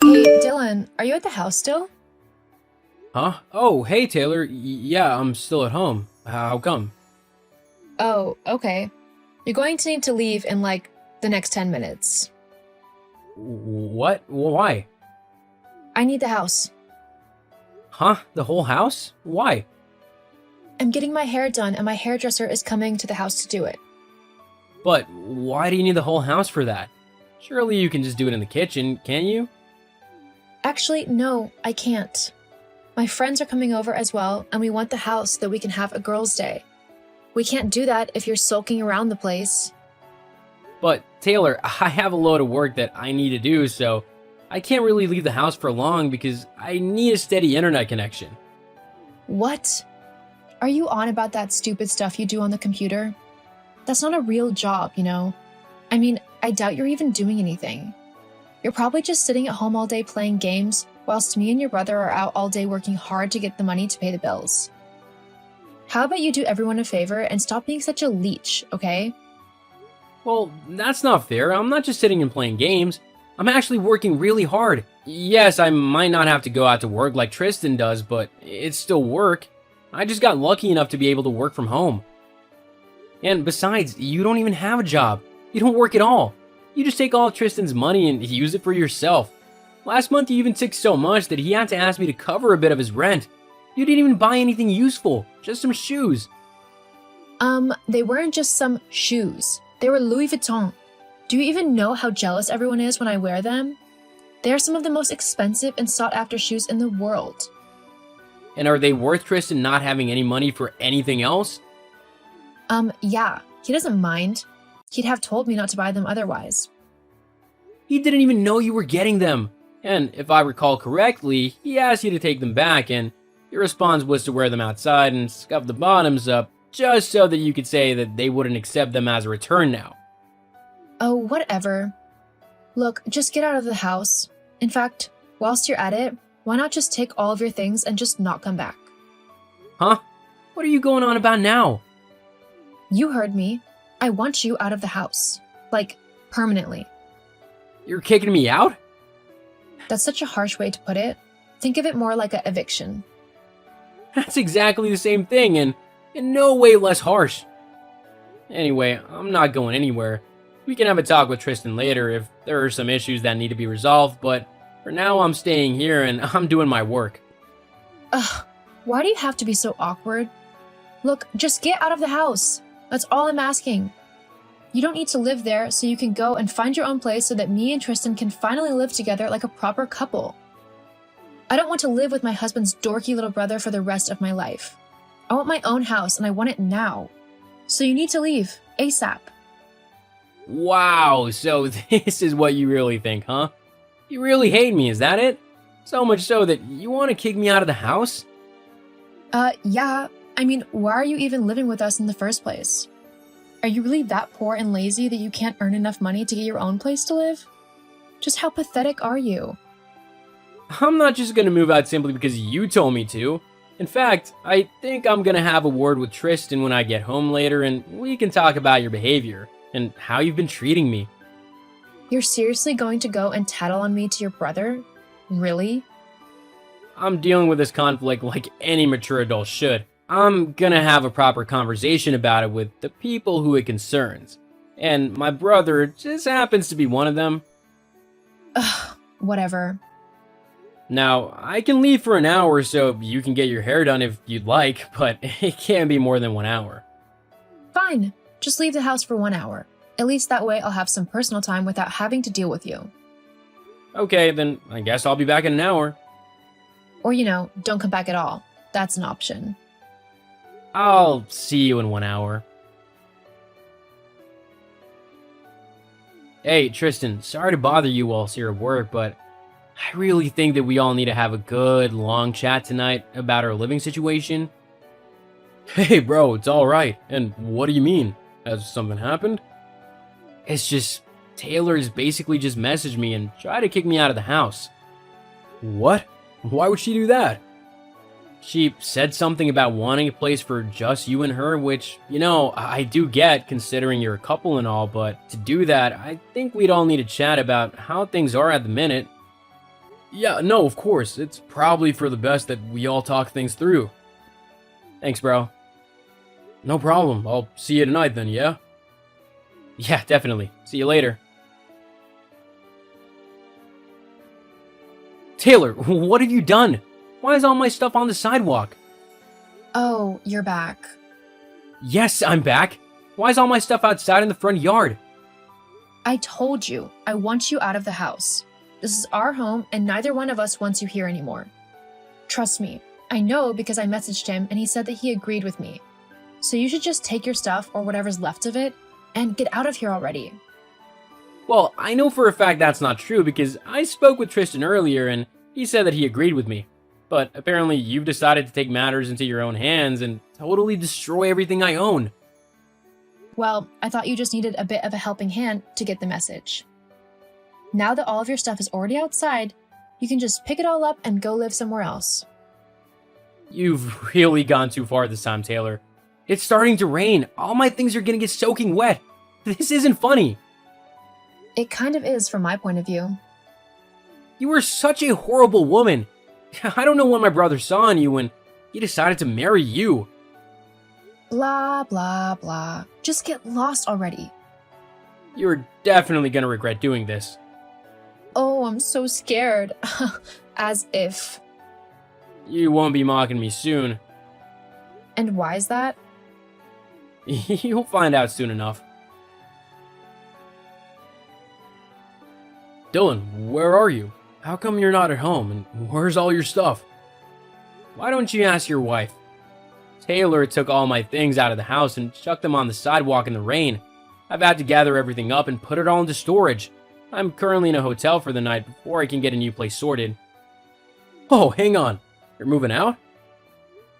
Hey, Dylan, are you at the house still? Huh? Oh, hey Taylor. Yeah, I'm still at home. How come? Oh, okay. You're going to need to leave in like the next 10 minutes. What? Why? I need the house. Huh? The whole house? Why? I'm getting my hair done and my hairdresser is coming to the house to do it. But why do you need the whole house for that? Surely you can just do it in the kitchen, can't you? Actually, no, I can't. My friends are coming over as well, and we want the house so that we can have a girls' day. We can't do that if you're sulking around the place. But Taylor, I have a load of work that I need to do, so I can't really leave the house for long because I need a steady internet connection. What? Are you on about that stupid stuff you do on the computer? That's not a real job, you know? I mean, I doubt you're even doing anything. You're probably just sitting at home all day playing games, whilst me and your brother are out all day working hard to get the money to pay the bills. How about you do everyone a favor and stop being such a leech, okay? Well, that's not fair. I'm not just sitting and playing games. I'm actually working really hard. Yes, I might not have to go out to work like Tristan does, but it's still work. I just got lucky enough to be able to work from home. And besides, you don't even have a job. You don't work at all. You just take all of Tristan's money and use it for yourself. Last month you even took so much that he had to ask me to cover a bit of his rent. You didn't even buy anything useful, just some shoes. They weren't just some shoes. They were Louis Vuitton. Do you even know how jealous everyone is when I wear them? They are some of the most expensive and sought-after shoes in the world. And are they worth Tristan not having any money for anything else? Yeah, he doesn't mind. He'd have told me not to buy them otherwise. He didn't even know you were getting them. And if I recall correctly, he asked you to take them back, and your response was to wear them outside and scuff the bottoms up, just so that you could say that they wouldn't accept them as a return now. Oh, whatever. Look, just get out of the house. In fact, whilst you're at it, why not just take all of your things and just not come back? Huh? What are you going on about now? You heard me. I want you out of the house. Like, permanently. You're kicking me out? That's such a harsh way to put it. Think of it more like an eviction. That's exactly the same thing, and in no way less harsh. Anyway, I'm not going anywhere. We can have a talk with Tristan later if there are some issues that need to be resolved, but for now I'm staying here and I'm doing my work. Ugh, why do you have to be so awkward? Look, just get out of the house. That's all I'm asking. You don't need to live there, so you can go and find your own place so that me and Tristan can finally live together like a proper couple. I don't want to live with my husband's dorky little brother for the rest of my life. I want my own house and I want it now. So you need to leave, ASAP. Wow, so this is what you really think, huh? You really hate me, is that it? So much so that you want to kick me out of the house? Yeah. I mean, why are you even living with us in the first place? Are you really that poor and lazy that you can't earn enough money to get your own place to live? Just how pathetic are you? I'm not just gonna move out simply because you told me to. In fact, I think I'm gonna have a word with Tristan when I get home later and we can talk about your behavior and how you've been treating me. You're seriously going to go and tattle on me to your brother? Really? I'm dealing with this conflict like any mature adult should. I'm gonna have a proper conversation about it with the people who it concerns. And my brother just happens to be one of them. Ugh, whatever. Now, I can leave for an hour so you can get your hair done if you'd like, but it can't be more than 1 hour. Fine, just leave the house for 1 hour. At least that way I'll have some personal time without having to deal with you. Okay, then I guess I'll be back in an hour. Or, don't come back at all. That's an option. I'll see you in 1 hour. Hey, Tristan, sorry to bother you whilst you're at work, but I really think that we all need to have a good, long chat tonight about our living situation. Hey, bro, it's alright. And what do you mean? Has something happened? It's just, Taylor's basically just messaged me and tried to kick me out of the house. What? Why would she do that? She said something about wanting a place for just you and her, which, I do get considering you're a couple and all, but to do that, I think we'd all need to chat about how things are at the minute. Yeah, no, of course. It's probably for the best that we all talk things through. Thanks, bro. No problem. I'll see you tonight then, yeah? Yeah, definitely. See you later. Taylor, what have you done? Why is all my stuff on the sidewalk? Oh, you're back. Yes, I'm back. Why is all my stuff outside in the front yard? I told you, I want you out of the house. This is our home, and neither one of us wants you here anymore. Trust me, I know because I messaged him and he said that he agreed with me. So you should just take your stuff or whatever's left of it and get out of here already. Well, I know for a fact that's not true because I spoke with Tristan earlier and he said that he agreed with me. But apparently you've decided to take matters into your own hands and totally destroy everything I own. Well, I thought you just needed a bit of a helping hand to get the message. Now that all of your stuff is already outside, you can just pick it all up and go live somewhere else. You've really gone too far this time, Taylor. It's starting to rain. All my things are gonna get soaking wet. This isn't funny. It kind of is from my point of view. You were such a horrible woman. I don't know what my brother saw in you when he decided to marry you. Blah, blah, blah. Just get lost already. You're definitely gonna regret doing this. Oh, I'm so scared. As if. You won't be mocking me soon. And why is that? You'll find out soon enough. Dylan, where are you? How come you're not at home, and where's all your stuff? Why don't you ask your wife? Taylor took all my things out of the house and chucked them on the sidewalk in the rain. I've had to gather everything up and put it all into storage. I'm currently in a hotel for the night before I can get a new place sorted. Oh, hang on. You're moving out?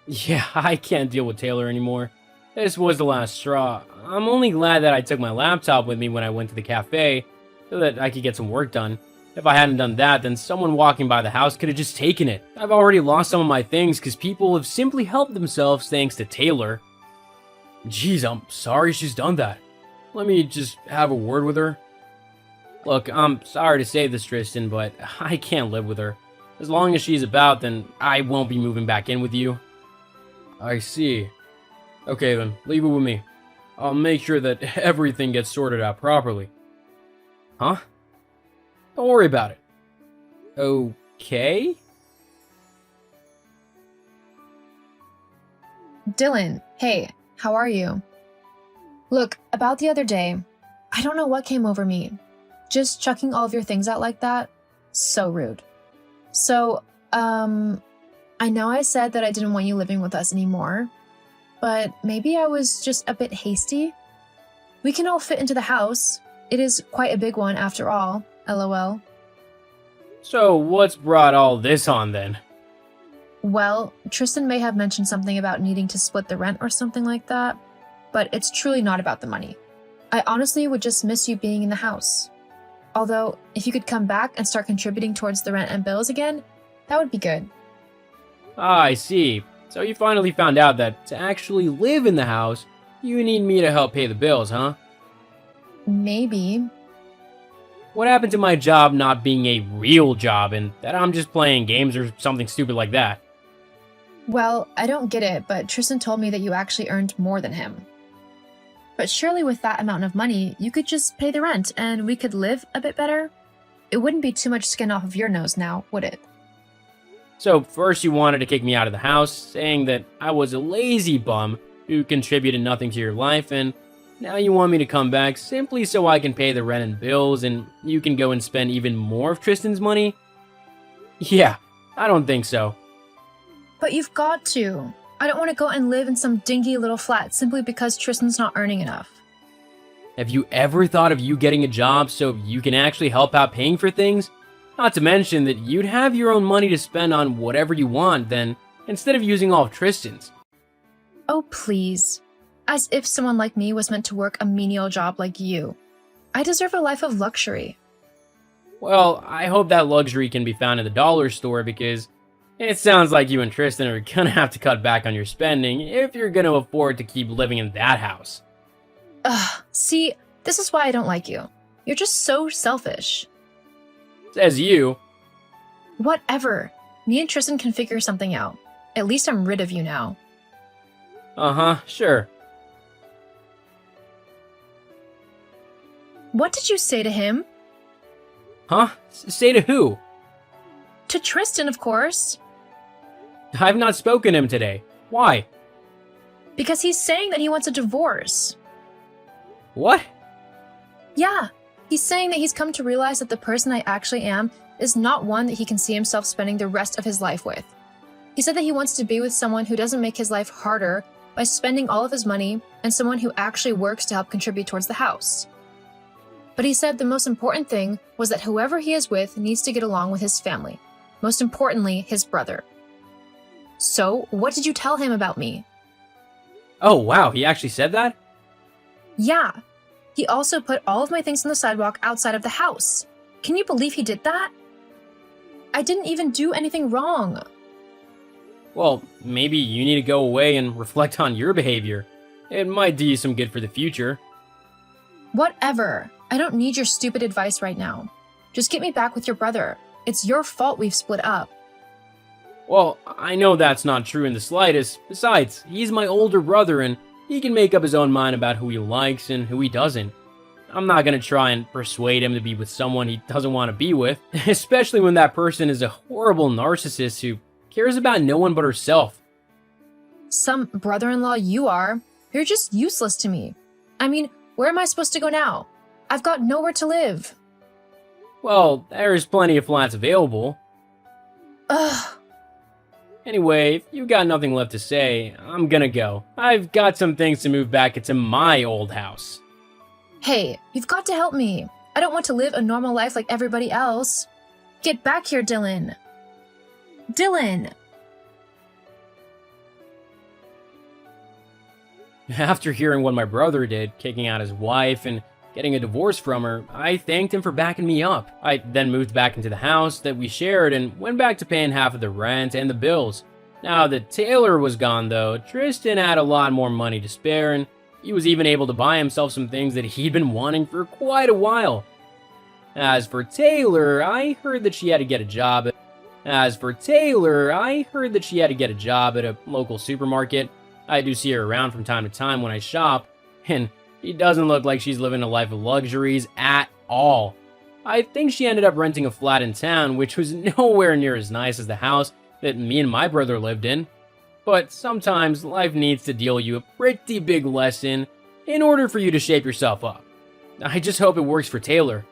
Yeah, I can't deal with Taylor anymore. This was the last straw. I'm only glad that I took my laptop with me when I went to the cafe, so that I could get some work done. If I hadn't done that, then someone walking by the house could have just taken it. I've already lost some of my things because people have simply helped themselves thanks to Taylor. Jeez, I'm sorry she's done that. Let me just have a word with her. Look, I'm sorry to say this, Tristan, but I can't live with her. As long as she's about, then I won't be moving back in with you. I see. Okay then, leave it with me. I'll make sure that everything gets sorted out properly. Huh? Don't worry about it. Okay? Dylan, hey, how are you? Look, about the other day, I don't know what came over me. Just chucking all of your things out like that? So rude. So, I know I said that I didn't want you living with us anymore, but maybe I was just a bit hasty. We can all fit into the house. It is quite a big one after all, lol. So, what's brought all this on then? Well, Tristan may have mentioned something about needing to split the rent or something like that, but it's truly not about the money. I honestly would just miss you being in the house. Although, if you could come back and start contributing towards the rent and bills again, that would be good. Ah, I see. So you finally found out that to actually live in the house, you need me to help pay the bills, huh? Maybe. What happened to my job not being a real job and that I'm just playing games or something stupid like that? Well, I don't get it, but Tristan told me that you actually earned more than him. But surely with that amount of money, you could just pay the rent and we could live a bit better? It wouldn't be too much skin off of your nose now, would it? So first you wanted to kick me out of the house, saying that I was a lazy bum who contributed nothing to your life, and now you want me to come back simply so I can pay the rent and bills and you can go and spend even more of Tristan's money? Yeah, I don't think so. But you've got to. I don't want to go and live in some dingy little flat simply because Tristan's not earning enough. Have you ever thought of you getting a job so you can actually help out paying for things? Not to mention that you'd have your own money to spend on whatever you want then, instead of using all of Tristan's. Oh, please. As if someone like me was meant to work a menial job like you. I deserve a life of luxury. Well, I hope that luxury can be found in the dollar store because it sounds like you and Tristan are gonna have to cut back on your spending if you're gonna afford to keep living in that house. Ugh, see, this is why I don't like you. You're just so selfish. Says you. Whatever. Me and Tristan can figure something out. At least I'm rid of you now. Uh-huh, sure. What did you say to him? Huh? Say to who? To Tristan, of course. I've not spoken to him today. Why? Because he's saying that he wants a divorce. What? Yeah, he's saying that he's come to realize that the person I actually am is not one that he can see himself spending the rest of his life with. He said that he wants to be with someone who doesn't make his life harder by spending all of his money and someone who actually works to help contribute towards the house. But he said the most important thing was that whoever he is with needs to get along with his family. Most importantly, his brother. So, what did you tell him about me? Oh, wow, he actually said that? Yeah. He also put all of my things on the sidewalk outside of the house. Can you believe he did that? I didn't even do anything wrong. Well, maybe you need to go away and reflect on your behavior. It might do you some good for the future. Whatever. I don't need your stupid advice right now. Just get me back with your brother. It's your fault we've split up. Well, I know that's not true in the slightest. Besides, he's my older brother and he can make up his own mind about who he likes and who he doesn't. I'm not gonna try and persuade him to be with someone he doesn't want to be with, especially when that person is a horrible narcissist who cares about no one but herself. Some brother-in-law you are. You're just useless to me. I mean, where am I supposed to go now? I've got nowhere to live. Well, there's plenty of flats available. Ugh. Anyway, if you got nothing left to say, I'm gonna go. I've got some things to move back into my old house. Hey, you've got to help me. I don't want to live a normal life like everybody else. Get back here, Dylan. Dylan! After hearing what my brother did, kicking out his wife and getting a divorce from her, I thanked him for backing me up. I then moved back into the house that we shared and went back to paying half of the rent and the bills. Now that Taylor was gone though, Tristan had a lot more money to spare and he was even able to buy himself some things that he'd been wanting for quite a while. As for Taylor, I heard that she had to get a job at a local supermarket. I do see her around from time to time when I shop, and she doesn't look like she's living a life of luxuries at all. I think she ended up renting a flat in town, which was nowhere near as nice as the house that me and my brother lived in. But sometimes life needs to deal you a pretty big lesson in order for you to shape yourself up. I just hope it works for Taylor.